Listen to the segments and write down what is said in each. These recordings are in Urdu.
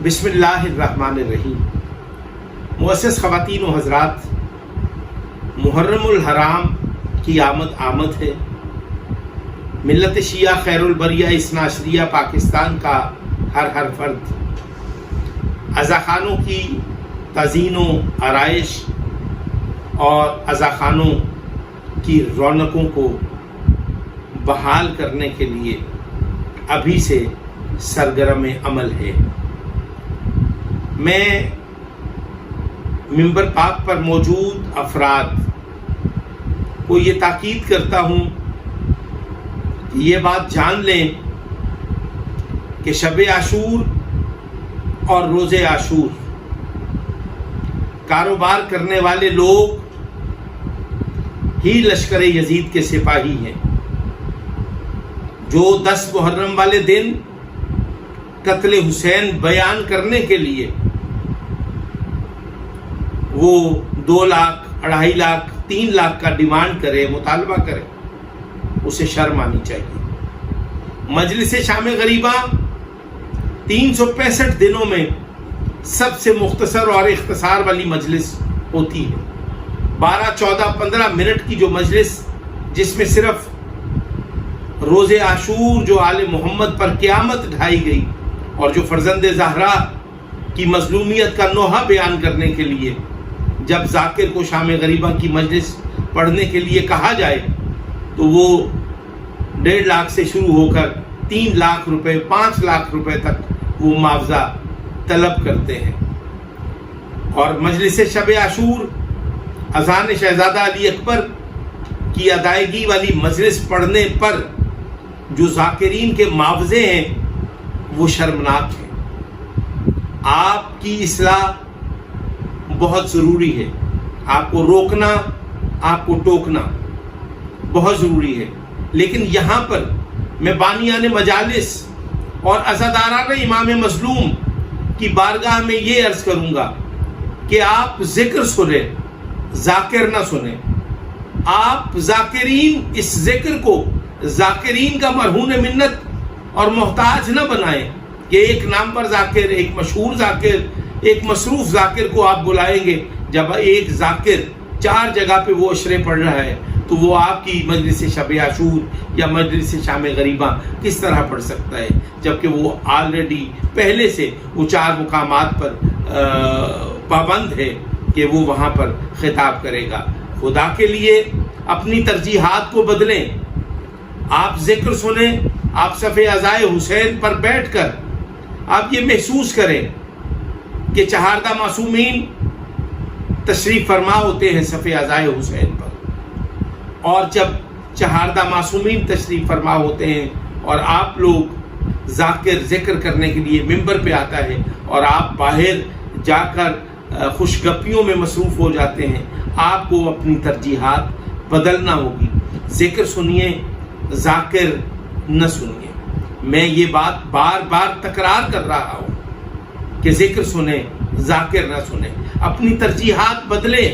بسم اللہ الرحمن الرحیم۔ معزز خواتین و حضرات، محرم الحرام کی آمد ہے۔ ملت شیعہ خیر البریہ اثنا عشریہ پاکستان کا ہر فرد عزاخانوں کی تزئین و آرائش اور عزاخانوں کی رونقوں کو بحال کرنے کے لیے ابھی سے سرگرم عمل ہے۔ میں منبر پاک پر موجود افراد کو یہ تاکید کرتا ہوں کہ یہ بات جان لیں کہ شب عاشور اور روز عاشور کاروبار کرنے والے لوگ ہی لشکر یزید کے سپاہی ہیں، جو 10 محرم والے دن قتل حسین بیان کرنے کے لیے وہ 2 لاکھ 2.5 لاکھ 3 لاکھ کا ڈیمانڈ کرے، مطالبہ کرے، اسے شرم آنی چاہیے۔ مجلس شام غریبہ 365 دنوں میں سب سے مختصر اور اختصار والی مجلس ہوتی ہے۔ 12 14 15 منٹ کی جو مجلس، جس میں صرف روز عاشور جو آل محمد پر قیامت ڈھائی گئی اور جو فرزند زہرا کی مظلومیت کا نوحہ بیان کرنے کے لیے جب ذاکر کو شام غریبہ کی مجلس پڑھنے کے لیے کہا جائے تو وہ 1.5 لاکھ سے شروع ہو کر 3 لاکھ روپے 5 لاکھ روپے تک وہ معاوضہ طلب کرتے ہیں۔ اور مجلس شب عاشور اذان شہزادہ علی اکبر کی ادائیگی والی مجلس پڑھنے پر جو ذاکرین کے معاوضے ہیں وہ شرمناک ہیں۔ آپ کی اصلاح بہت ضروری ہے، آپ کو روکنا، آپ کو ٹوکنا بہت ضروری ہے، لیکن یہاں پر میں بانیان مجالس اور عزاداران امام مظلوم کی بارگاہ میں یہ عرض کروں گا کہ آپ ذکر سنیں، ذاکر نہ سنیں۔ آپ ذاکرین اس ذکر کو ذاکرین کا مرہون منت اور محتاج نہ بنائیں کہ ایک نام پر ذاکر، ایک مشہور ذاکر، ایک مصروف ذاکر کو آپ بلائیں گے۔ جب ایک ذاکر 4 جگہ پہ وہ اشرے پڑھ رہا ہے تو وہ آپ کی مجلس شب عاشور یا مجلس شام غریبہ کس طرح پڑھ سکتا ہے، جبکہ وہ آلریڈی پہلے سے وہ 4 مقامات پر پابند ہے کہ وہ وہاں پر خطاب کرے گا۔ خدا کے لیے اپنی ترجیحات کو بدلیں۔ آپ ذکر سنیں، آپ صف عزائے حسین پر بیٹھ کر آپ یہ محسوس کریں کہ 4 معصومین تشریف فرما ہوتے ہیں صف عزائے حسین پر، اور جب 4 معصومین تشریف فرما ہوتے ہیں اور آپ لوگ ذکر کرنے کے لیے ممبر پہ آتا ہے اور آپ باہر جا کر خوشگپیوں میں مصروف ہو جاتے ہیں، آپ کو اپنی ترجیحات بدلنا ہوگی۔ ذکر سنیے، ذاکر نہ سنیے۔ میں یہ بات بار بار تکرار کر رہا ہوں کہ ذکر سنیں، ذاکر نہ سنیں۔ اپنی ترجیحات بدلیں۔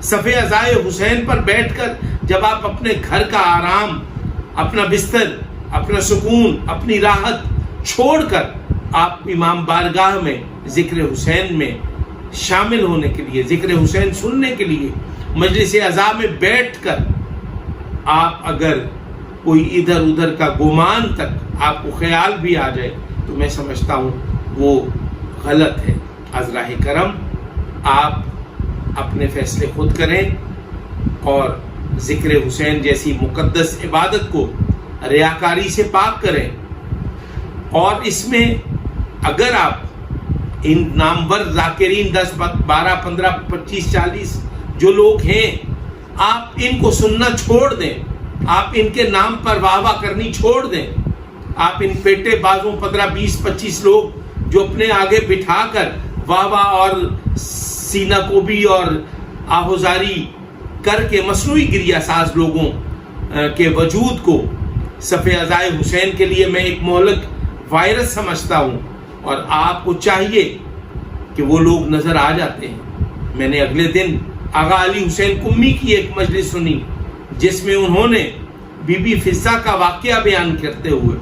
صف عزائے حسین پر بیٹھ کر جب آپ اپنے گھر کا آرام، اپنا بستر، اپنا سکون، اپنی راحت چھوڑ کر آپ امام بارگاہ میں ذکر حسین میں شامل ہونے کے لیے، ذکر حسین سننے کے لیے مجلس عزا میں بیٹھ کر آپ اگر کوئی ادھر ادھر کا گمان تک آپ کو خیال بھی آ جائے تو میں سمجھتا ہوں وہ غلط ہے۔ از راہ کرم آپ اپنے فیصلے خود کریں اور ذکر حسین جیسی مقدس عبادت کو ریاکاری سے پاک کریں۔ اور اس میں اگر آپ ان نامور ذاکرین 10 12 15 25 40 جو لوگ ہیں، آپ ان کو سننا چھوڑ دیں، آپ ان کے نام پر واہ واہ کرنی چھوڑ دیں۔ آپ ان پیٹے بازوں 15 20 25 لوگ جو اپنے آگے بٹھا کر واہ واہ اور سینہ کوبی اور آہوزاری کر کے مصنوعی گریہ ساز لوگوں کے وجود کو صف عزائے حسین کے لیے میں ایک مہلک وائرس سمجھتا ہوں، اور آپ کو چاہیے کہ وہ لوگ نظر آ جاتے ہیں۔ میں نے اگلے دن آغا علی حسین قمی کی ایک مجلس سنی جس میں انہوں نے بی بی فضہ کا واقعہ بیان کرتے ہوئے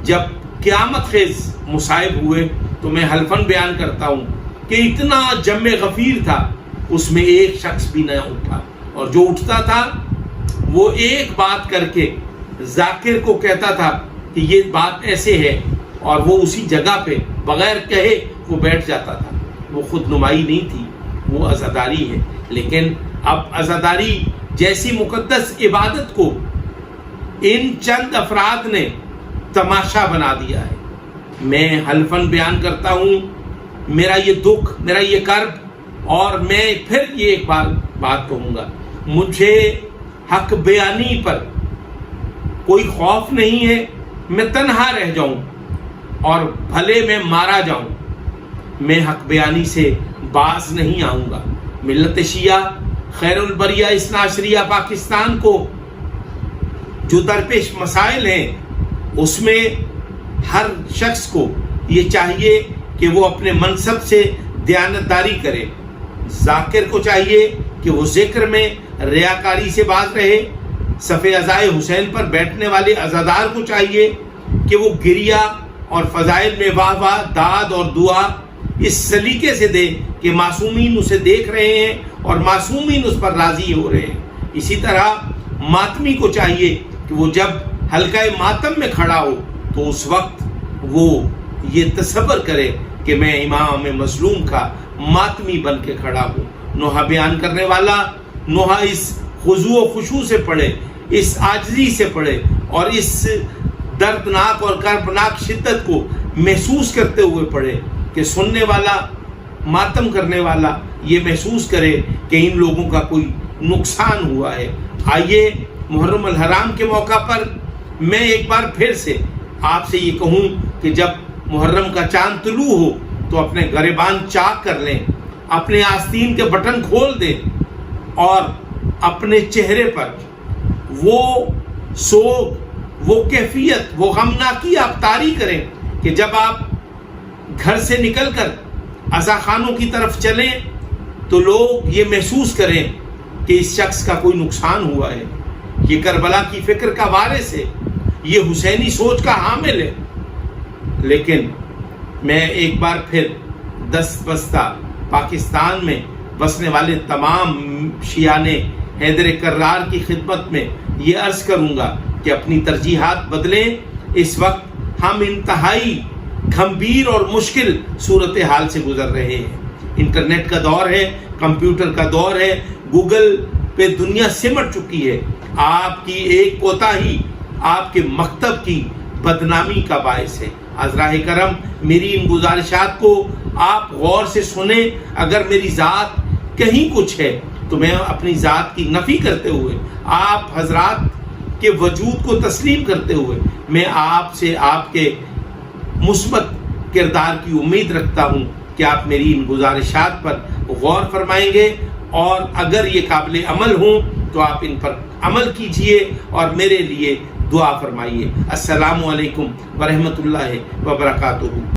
جب قیامت خیز مصائب ہوئے تو میں حلفاً بیان کرتا ہوں کہ اتنا جم غفیر تھا، اس میں ایک شخص بھی نہ اٹھا، اور جو اٹھتا تھا وہ ایک بات کر کے ذاکر کو کہتا تھا کہ یہ بات ایسے ہے، اور وہ اسی جگہ پہ بغیر کہے وہ بیٹھ جاتا تھا۔ وہ خود نمائی نہیں تھی، وہ عزاداری ہے۔ لیکن اب عزاداری جیسی مقدس عبادت کو ان چند افراد نے تماشا بنا دیا ہے۔ میں حلفاً بیان کرتا ہوں، میرا یہ دکھ، میرا یہ کرب، اور میں پھر یہ ایک بار بات کہوں گا، مجھے حق بیانی پر کوئی خوف نہیں ہے۔ میں تنہا رہ جاؤں اور بھلے میں مارا جاؤں، میں حق بیانی سے باز نہیں آؤں گا۔ ملت شیعہ خیر البریہ اثنا عشریہ پاکستان کو جو درپیش مسائل ہیں، اس میں ہر شخص کو یہ چاہیے کہ وہ اپنے منصب سے دیانتداری کرے۔ ذاکر کو چاہیے کہ وہ ذکر میں ریاکاری سے باز رہے۔ صف عزائے حسین پر بیٹھنے والے عزادار کو چاہیے کہ وہ گریہ اور فضائل میں واہ واہ، داد اور دعا اس سلیقے سے دے کہ معصومین اسے دیکھ رہے ہیں اور معصومین اس پر راضی ہو رہے ہیں۔ اسی طرح ماتمی کو چاہیے کہ وہ جب حلقہ ماتم میں کھڑا ہو تو اس وقت وہ یہ تصور کرے کہ میں امام مظلوم کا ماتمی بن کے کھڑا ہوں۔ نوحہ بیان کرنے والا نوحہ اس خضوع و خشوع سے پڑھے، اس عاجزی سے پڑھے، اور اس دردناک اور کربناک شدت کو محسوس کرتے ہوئے پڑھے کہ سننے والا، ماتم کرنے والا یہ محسوس کرے کہ ان لوگوں کا کوئی نقصان ہوا ہے۔ آئیے محرم الحرام کے موقع پر میں ایک بار پھر سے آپ سے یہ کہوں کہ جب محرم کا چاند طلوع ہو تو اپنے گریبان چاک کر لیں، اپنے آستین کے بٹن کھول دیں، اور اپنے چہرے پر وہ سوگ، وہ کیفیت، وہ غمناکی آپ طاری کریں کہ جب آپ گھر سے نکل کر عزاخانوں کی طرف چلیں تو لوگ یہ محسوس کریں کہ اس شخص کا کوئی نقصان ہوا ہے، یہ کربلا کی فکر کا وارث ہے، یہ حسینی سوچ کا حامل ہے۔ لیکن میں ایک بار پھر دست بستہ پاکستان میں بسنے والے تمام شیعان حیدر کرار کی خدمت میں یہ عرض کروں گا کہ اپنی ترجیحات بدلیں۔ اس وقت ہم انتہائی گھمبیر اور مشکل صورتحال سے گزر رہے ہیں۔ انٹرنیٹ کا دور ہے، کمپیوٹر کا دور ہے، گوگل پہ دنیا سمٹ چکی ہے۔ آپ کی ایک کوتاہی آپ کے مکتب کی بدنامی کا باعث ہے۔ عذراء کرم، میری ان گزارشات کو آپ غور سے سنیں۔ اگر میری ذات کہیں کچھ ہے تو میں اپنی ذات کی نفی کرتے ہوئے، آپ حضرات کے وجود کو تسلیم کرتے ہوئے، میں آپ سے آپ کے مثبت کردار کی امید رکھتا ہوں کہ آپ میری ان گزارشات پر غور فرمائیں گے، اور اگر یہ قابل عمل ہوں تو آپ ان پر عمل کیجئے اور میرے لیے دعا فرمائیے۔ السلام علیکم ورحمۃ اللہ وبرکاتہ۔